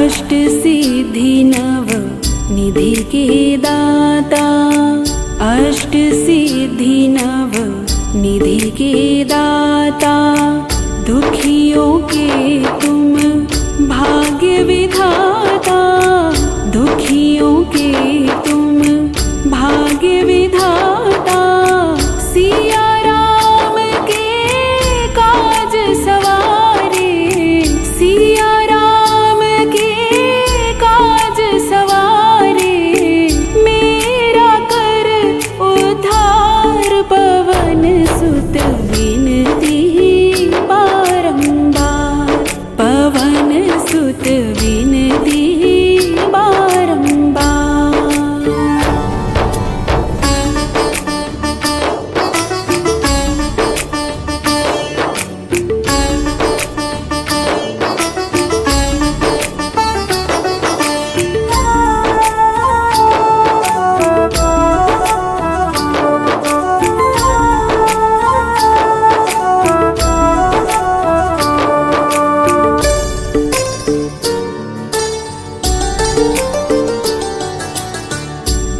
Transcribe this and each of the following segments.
अष्ट सिद्धि नव निधि के दाता, अष्ट सिद्धि नव निधि के दाता, दुखियों के तुम भाग्य विधाता, दुखियों के तुम भाग्य विधाता, सिया राम के काज सवारे, सिया राम के काज सवारे, मेरा कर उद्धार पवन सुत विनती बारंबार, पवन सुत विनती बारंबार।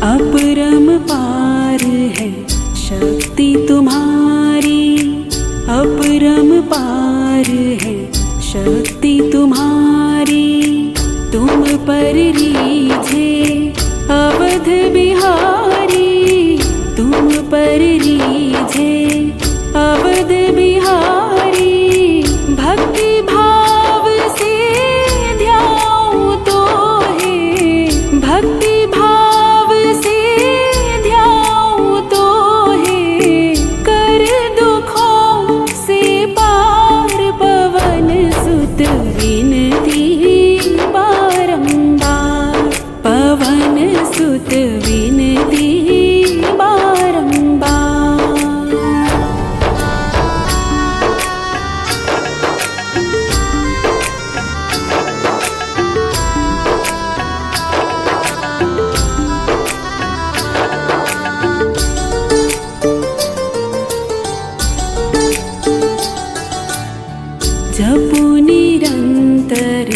अपरम पार है शक्ति तुम्हारी, अपरम पार है शक्ति तुम्हारी, तुम पर रीझे अवध बिहारी, तुम पर रीझे अवध बिहारी, भक्ति भाव से ध्याऊं तो है, भक्ति भाव से ध्याऊं तो है, कर दुखों से पार पवन सुत विनती बारंबार, पवन सुत विनती बारंबार। जपो निरंतर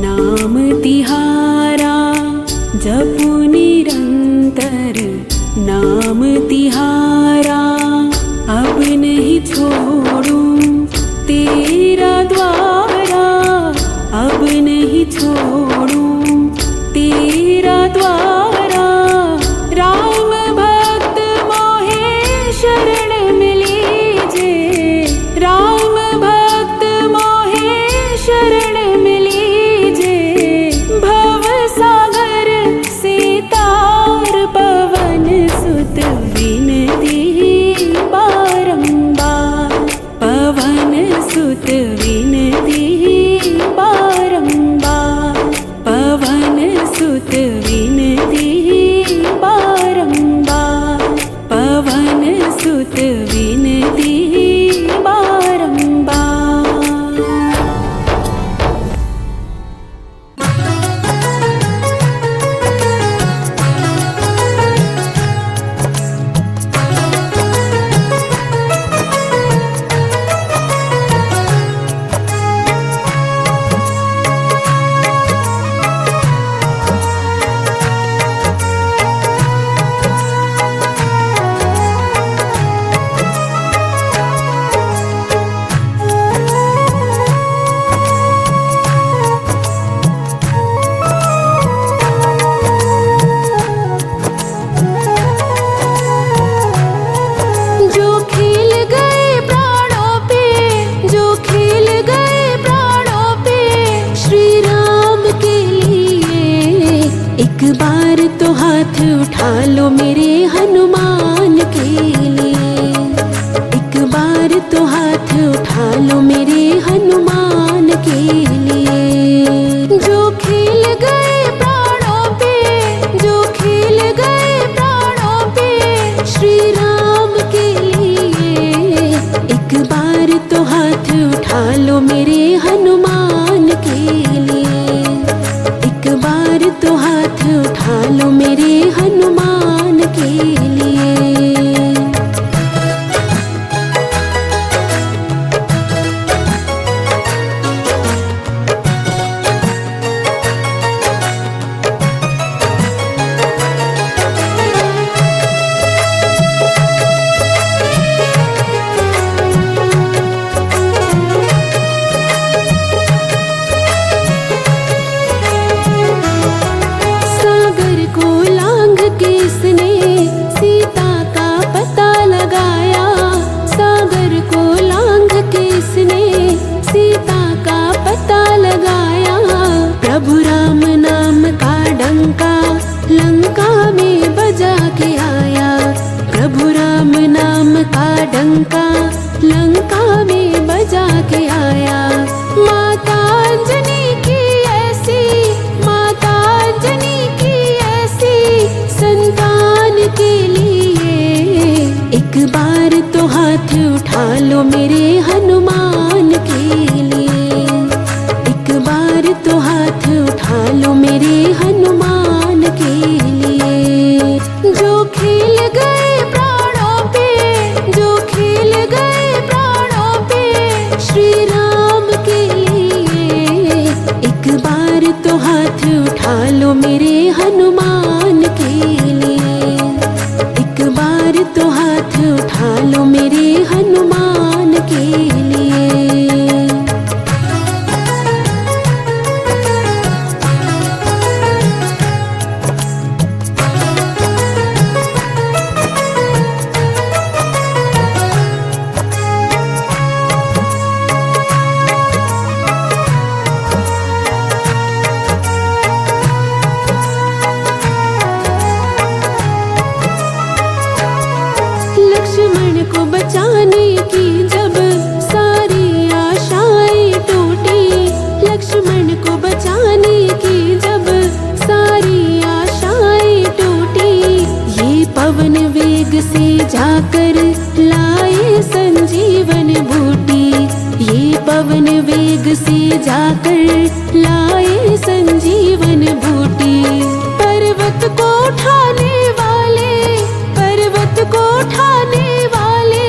नाम तिहारा, जपो निरंतर नाम तिहारा, अब नहीं छोड़ूं तेरा द्वारा, अब नहीं छोड़ूं तेरा द्वारा, राम भक्त मोहे शरण में लीजे, राम भक्त मोहे शरण में लीजे, भव सागर से तार पवन सुत विनती बारंबार, पवन सुत विनती बारंबार, पवन सुत विनती बारंबार, पवन सुत विनती बारंबार। उठा लो मेरे हनुमान के लिए, एक बार तो हाथ उठा लो मेरे हनुमान के लिए, जो खिल गए प्राणों पे, जो खिल गए प्राणों पे श्री राम के लिए, एक बार तो हाथ उठा लो मेरे हनुमान के लिए, एक बार तो हाथ उठा लो मेरे हनुमान के लिए। लो मेरे हनुमान के लिए। एक बार तो हाथ उठा लो मेरे हनुमान के लिए। लक्ष्मण को बचाने की जब सारी आशाएं टूटी, लक्ष्मण को बचाने की जब सारी आशाएं टूटी, ये पवन वेग से जाकर लाए संजीवन बूटी, ये पवन वेग से जाकर लाए संजीवन बूटी। पर्वत को उठाने वाले, पर्वत को उठाने वाले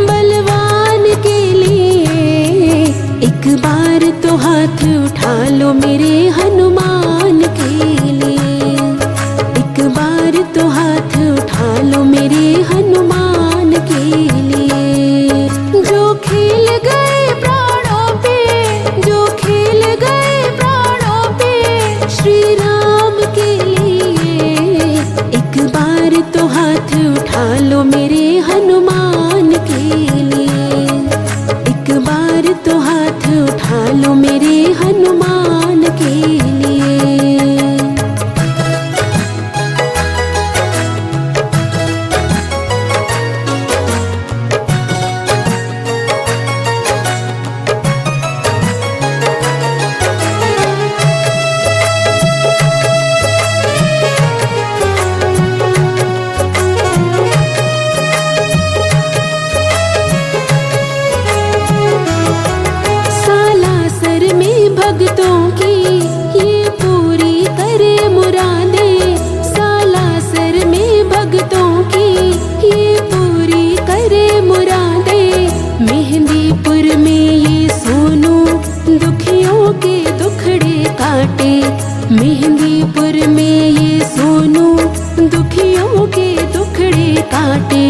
बलवान के लिए, एक बार तो हाथ उठा लो मेरे हनुमान के लिए। एक बार तो हाथ उठा लो मेरे हनुमान के लिए। जो खेल गए प्राणों पे, जो खेल गए प्राणों पे श्री राम के लिए, एक बार तो हाथ उठा लो मेरे हनुमान के लिए। एक बार तो हाथ उठा लो मेरे हनुमान के लिए। भक्तों की ये पूरी करे मुरादें, सालासर में भक्तों की ये पूरी करे मुरादें। मेहंदीपुर में ये सोनू दुखियों के दुखड़े काटे, मेहंदीपुर में ये सोनू दुखियों के दुखड़े काटे।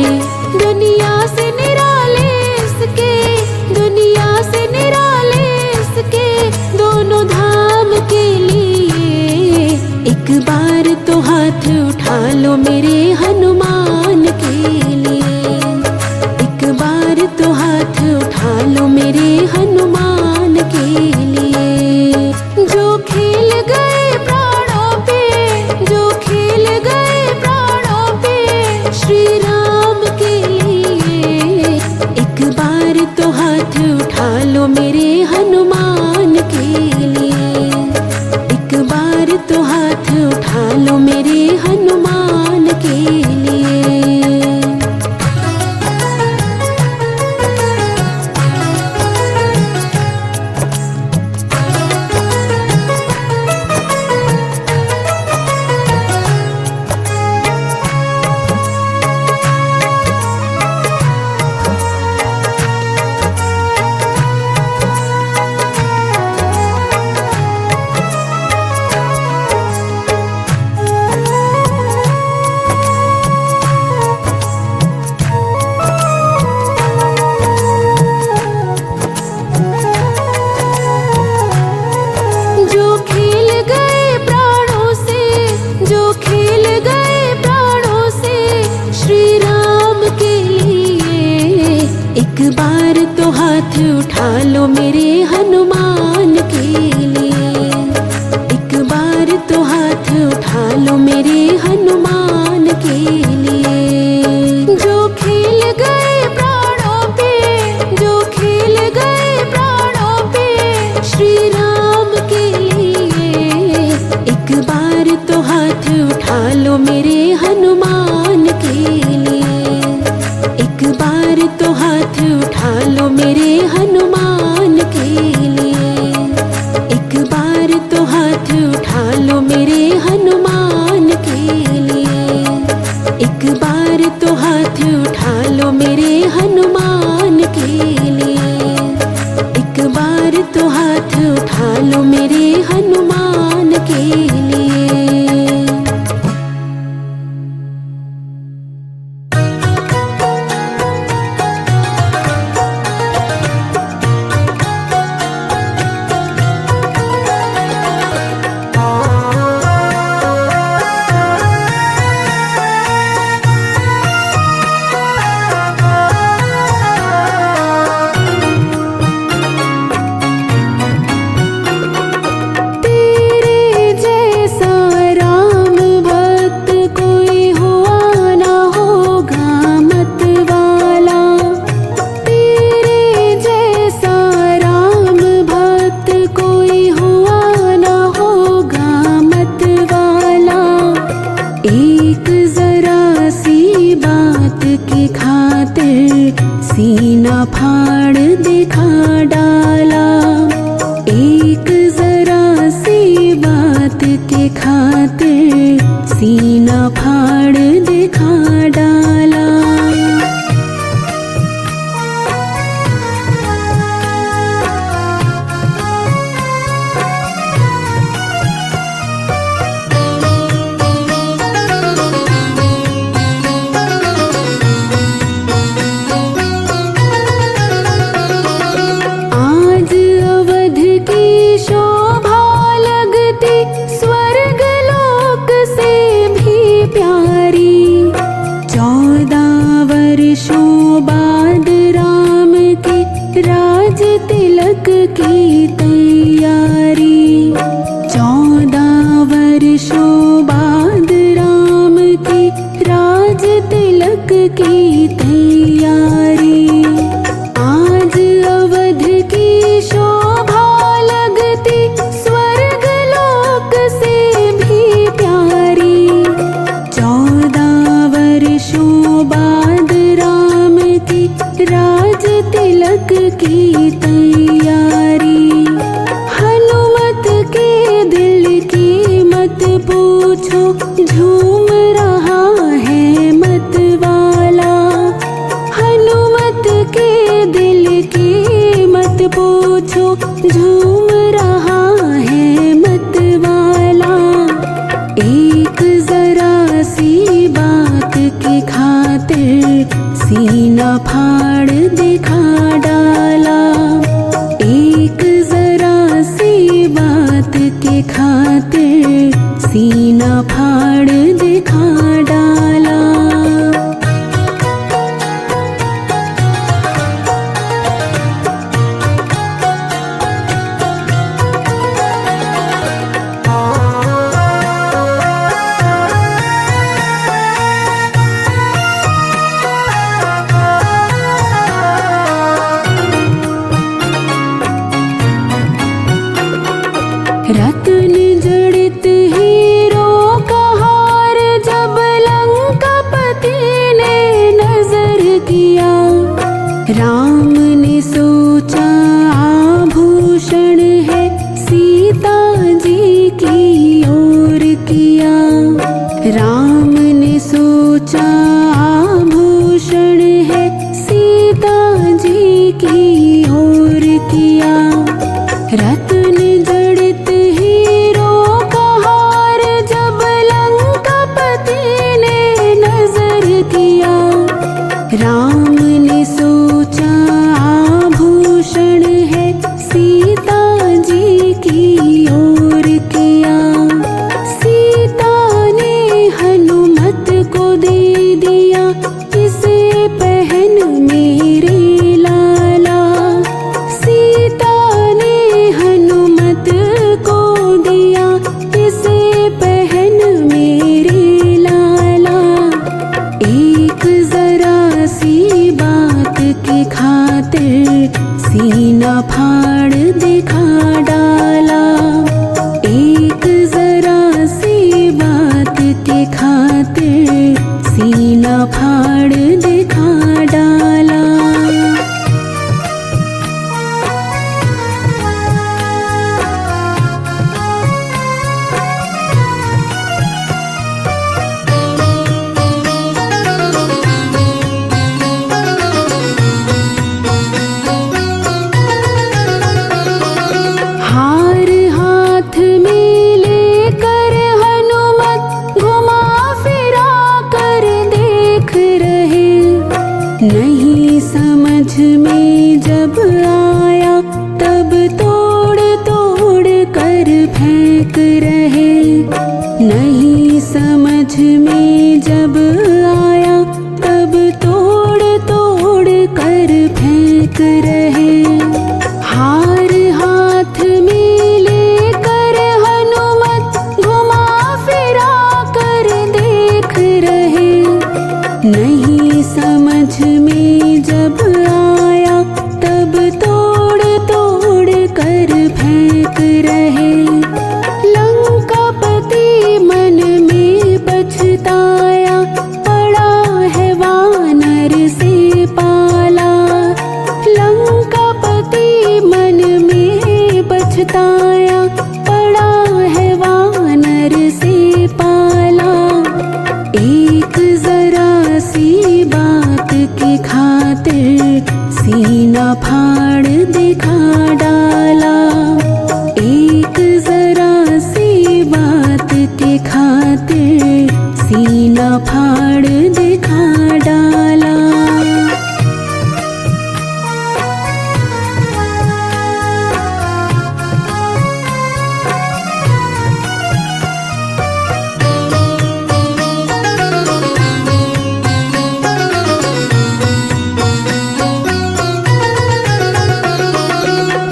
दुनिया से निराले इसके, दुनिया से निराले इसके दोनों धाम के लिए, एक बार तो हाथ उठा लो मेरे हनुमान के लिए। एक बार तो हाथ उठा लो मेरे हनुमान के लिए। जो खेल गए प्राणों पे, जो खेल गए प्राणों पे श्री राम के लिए, एक बार तो हाथ उठा लो मेरे हनुमान के लिए। एक बार तो हाथ उठा लो मेरे हनुमान के लिए। एक बार तो हाथ उठा लो मेरे हनुमान के लिए। एक बार तो हाथ उठा लो मेरे हनुमान के लिए। जो खेल गए प्राणों पे, जो खेल गए प्राणों पे श्री राम के लिए, एक बार तो हाथ उठा लो मेरे हनुमान के लिए। एक बार तो हाथ उठा लो मेरे हनुमान के लिए। एक के खातिर सीना फाड़ दिखा डाला। आज अवध की शोभा लगती स्वर्ग लोक से भी प्यारी। 14 वर्षों बाद राम के राज तिलक की तैयारी। 14 वर्षों बाद राम के राज तिलक की तैयारी। आज अवध की शोभा लगती स्वर्ग लोक से भी प्यारी। 14 वर्षों बाद राम की राज तिलक की तैयारी। हनुमत के दिल की मत पूछो, झूम रहा है मत वाला। हनुमत के दिल की मत पूछो, झूम रहा है मत वाला। एक जरा सी बात की खातिर सीना फाड़ दिखा डाला। एक जरा सी बात की खातिर सीना फाड़ दिखा डाला। रत्न जड़ित हीरो का हार जब लंकापति ने नजर किया। राम ने सोचा आभूषण है, सीता जी की ओर किया। राम ने सोचा आभूषण है, सीता जी की ओर किया। रत्न जड़ित हीरो का हार जब लंकापति ने नजर किया। राम ने सोचा आभूषण है, सीता जी की ओर किया। सीता ने हनुमत को दे दिया, इसे पहन मेरे लाला। सीता ने हनुमत को दिया, इसे पहन मेरे लाला। एक जरा सी बात की खातिर सीना फाड़ दिखा डाला। एक जरा सी बात की खातिर सीना फाड़ दिखा डाला। हार हाथ में लेकर हनुमत घुमा फिरा कर देख रहे। नहीं समझ में जब आया तब तोड़ तोड़ कर फेंक रहे। नहीं समझ में जब आया तब तोड़ तोड़ कर फेंक रहे। हार हाथ में लेकर हनुमत घुमा फिरा कर देख रहे। नहीं समझ में जब आया तब तोड़ तोड़ कर फेंक रहे। लंकापति मन में पछताया, पड़ा है वानर से पाला। लंका के खातिर सीना फाड़ दिखा डाला।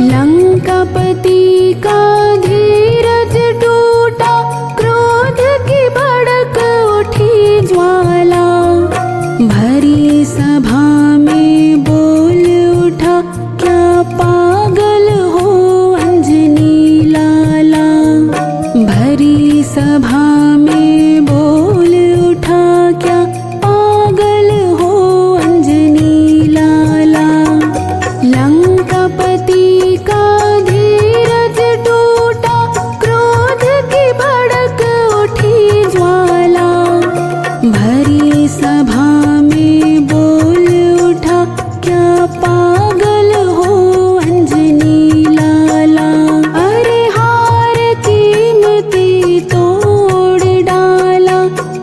लंकापति का धीरज टूटा, क्रोध की भड़क उठी ज्वाला। भरी सभा में बोल उठा, क्या पागल हो अंजनी लाला। भरी सभा में बोल उठा, क्या पागल हो अंजनी लाला। लंकापति का धीरज टूटा, क्रोध की भड़क उठी ज्वाला। भरी सभा में बोल उठा, क्या पागल हो अंजनी लाला। अरे हार कीमती तोड़ डाला,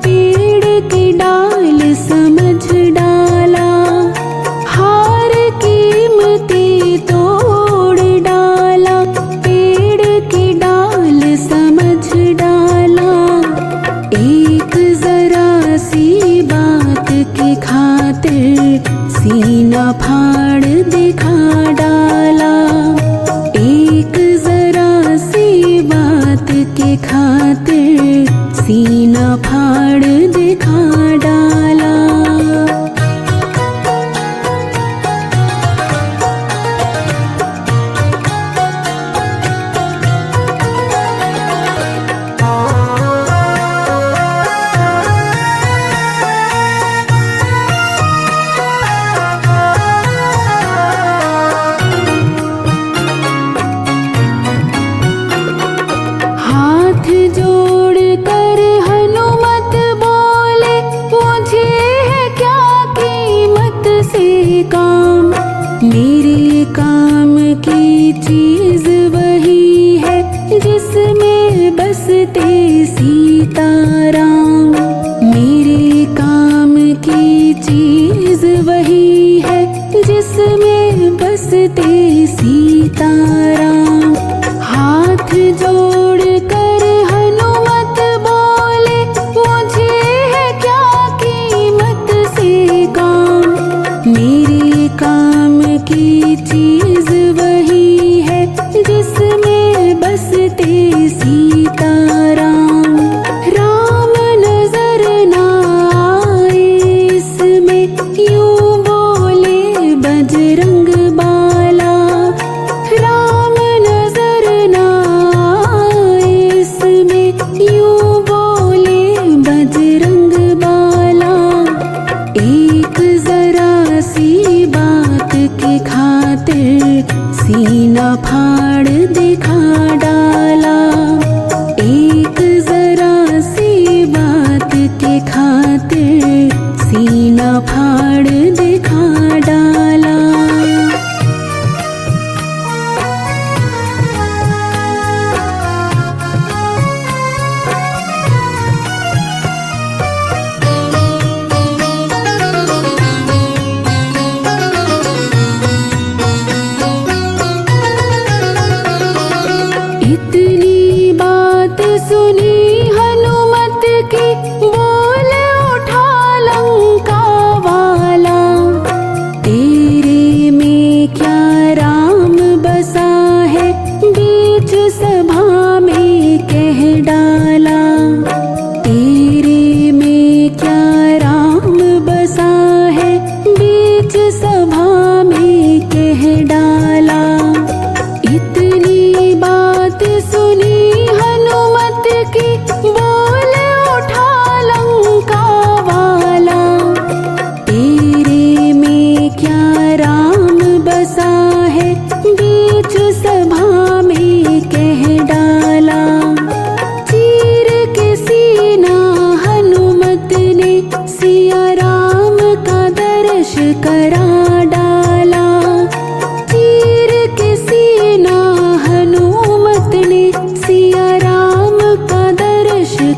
पेड़ की डाल समझ डाला। हार कीमती तोड़ डाला, पेड़ की डाल समझ डाला। एक जरा सी बात की खातिर सीना फाड़ दिखा डाला। एक जरा सी बात की खातिर सीना फाड़ दिखा डाला। हाथ जोड़ कर हनुमत बोले, मुझे है क्या कीमत से काम। मेरे काम की चीज वही है जिसमें बसते सीताराम। मेरे काम की चीज वही है जिसमें बसते सीताराम। हाथ जोड़ कर हनुमत बोले, मुझे है क्या कीमत से काम। मेरे काम की चीज वही है जिसमें बसते सीताराम। राम नजर न आए इसमें, यूं बोले बजरंग बाला। राम नजर न आए इसमें, यूं बोले बजरंग बाला। एक जरा सी बात की खातिर सीना फाड़ दिखा डाला।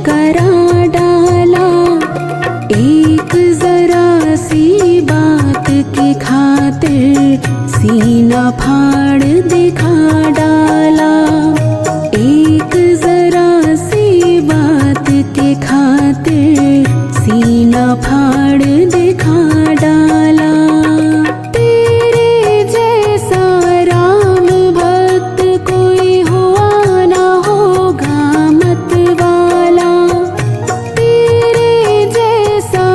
करा डाला। एक जरा सी बात की खातिर सीना फाड़ दिखा डाला। एक जरा सी बात की खातिर सीना फाड़ दिखा डाला। तेरे जैसा राम भक्त कोई हुआ ना होगा मत वाला। तेरे जैसा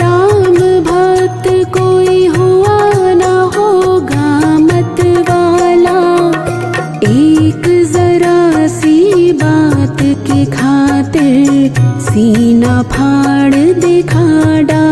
राम भक्त कोई हुआ ना होगा मत वाला। एक जरा सी बात की खातिर सीना फाड़ दिखा डाला।